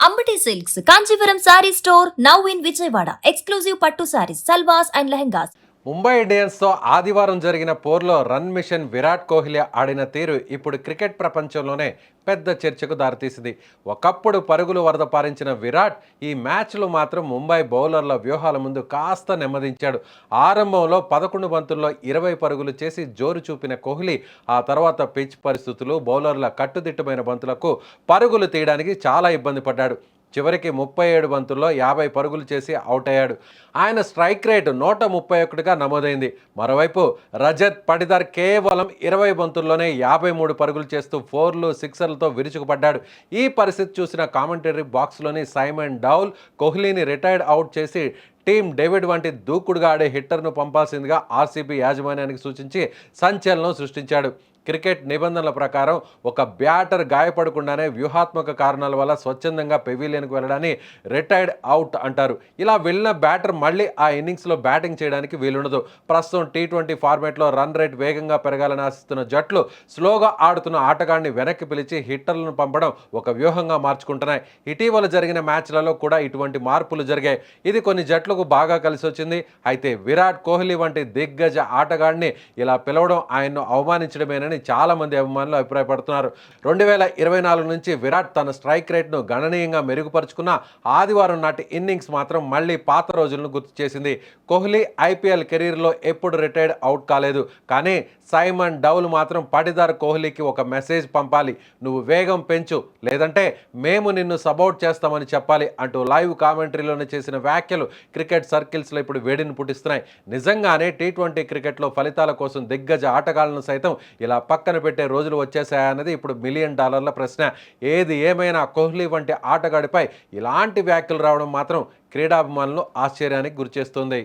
Ambati Silks, Kanchipuram Saree Store, now in Vijayawada. Exclusive Pattu Sarees, Salwas and Lehengas. Mumbai ఇండియన్స్తో ఆదివారం జరిగిన పోర్లో run machine Virat Kohli ఆడిన తీరు ఇప్పుడు cricket ప్రపంచంలోనే పెద్ద చర్చకు దారితీసింది. ఒకప్పుడు పరుగులు వరద పారించిన విరాట్ ఈ మ్యాచ్లో మాత్రం ముంబై బౌలర్ల వ్యూహాల ముందు కాస్త నెమ్మదించాడు. ఆరంభంలో 11 బంతుల్లో 20 పరుగులు చేసి జోరు చూపిన కోహ్లీ ఆ తర్వాత పిచ్ పరిస్థితులు, బౌలర్ల కట్టుదిట్టమైన బంతులకు పరుగులు తీయడానికి చాలా ఇబ్బంది పడ్డాడు. చివరికి 37 బంతుల్లో 50 పరుగులు చేసి అవుట్ అయ్యాడు. ఆయన స్ట్రైక్ రేట్ 131గా నమోదైంది. మరోవైపు రజత్ పటిదార్ కేవలం 20 బంతుల్లోనే 53 పరుగులు చేస్తూ 4లు 6లతో విరుచుకుపడ్డాడు. ఈ పరిస్థితి చూసిన కామెంటరీ బాక్స్లోని సైమన్ డౌల్ కోహ్లీని రిటైర్డ్ అవుట్ చేసి టీమ్ డేవిడ్ వంటి దూకుడుగా ఆడే హిట్టర్ను పంపాల్సిందిగా ఆర్సీబీ యాజమాన్యానికి సూచించి సంచలనం సృష్టించాడు. క్రికెట్ నిబంధనల ప్రకారం ఒక బ్యాటర్ గాయపడకుండానే వ్యూహాత్మక కారణాల వల్ల స్వచ్ఛందంగా పెవిలియన్కు వెళ్ళడాన్ని రిటైర్డ్ అవుట్ అంటారు. ఇలా వెళ్ళిన బ్యాటర్ మళ్ళీ ఆ ఇన్నింగ్స్లో బ్యాటింగ్ చేయడానికి వీలుండదు. ప్రస్తుతం టీ20 ఫార్మేట్లో రన్ రేట్ వేగంగా పెరగాలని ఆశిస్తున్న జట్లు స్లోగా ఆడుతున్న ఆటగాడిని వెనక్కి పిలిచి హిట్టర్లను పంపడం ఒక వ్యూహంగా మార్చుకుంటున్నాయి. ఇటీవల జరిగిన మ్యాచ్లలో కూడా ఇటువంటి మార్పులు జరిగాయి. ఇది కొన్ని జట్లకు బాగా కలిసి వచ్చింది. అయితే విరాట్ కోహ్లీ వంటి దిగ్గజ ఆటగాడిని ఇలా పిలవడం ఆయన్ను అవమానించడమేనని చాలా మంది అభిమానులు అభిప్రాయపడుతున్నారు. 2024 నుంచి విరాట్ తన స్ట్రైక్ రేట్ను గణనీయంగా మెరుగుపరుచుకున్న ఆదివారం నాటి ఇన్నింగ్స్ మాత్రం మళ్ళీ పాత రోజులను గుర్తు చేసింది. కోహ్లీ ఐపీఎల్ కెరీర్లో ఎప్పుడు రిటైర్డ్ అవుట్ కాలేదు. కానీ సైమన్ డౌల్ మాత్రం పటిదార్ కోహ్లీకి ఒక మెసేజ్ పంపాలి, నువ్వు వేగం పెంచు లేదంటే మేము నిన్ను సపోర్ట్ చేస్తామని చెప్పాలి అంటూ లైవ్ కామెంటరీలోనే చేసిన వ్యాఖ్యలు క్రికెట్ సర్కిల్స్లో ఇప్పుడు వేడిని పుట్టిస్తున్నాయి. నిజంగానే టీ20 క్రికెట్లో ఫలితాల కోసం దిగ్గజ ఆటగాళ్లను సైతం ఇలా పక్కన పెట్టే రోజులు వచ్చేసాయన్నది ఇప్పుడు $1 మిలియన్ ప్రశ్న. ఏది ఏమైనా కోహ్లీ వంటి ఆటగాడిపై ఇలాంటి వ్యాఖ్యలు రావడం మాత్రం క్రీడాభిమానులను ఆశ్చర్యానికి గురిచేస్తుంది.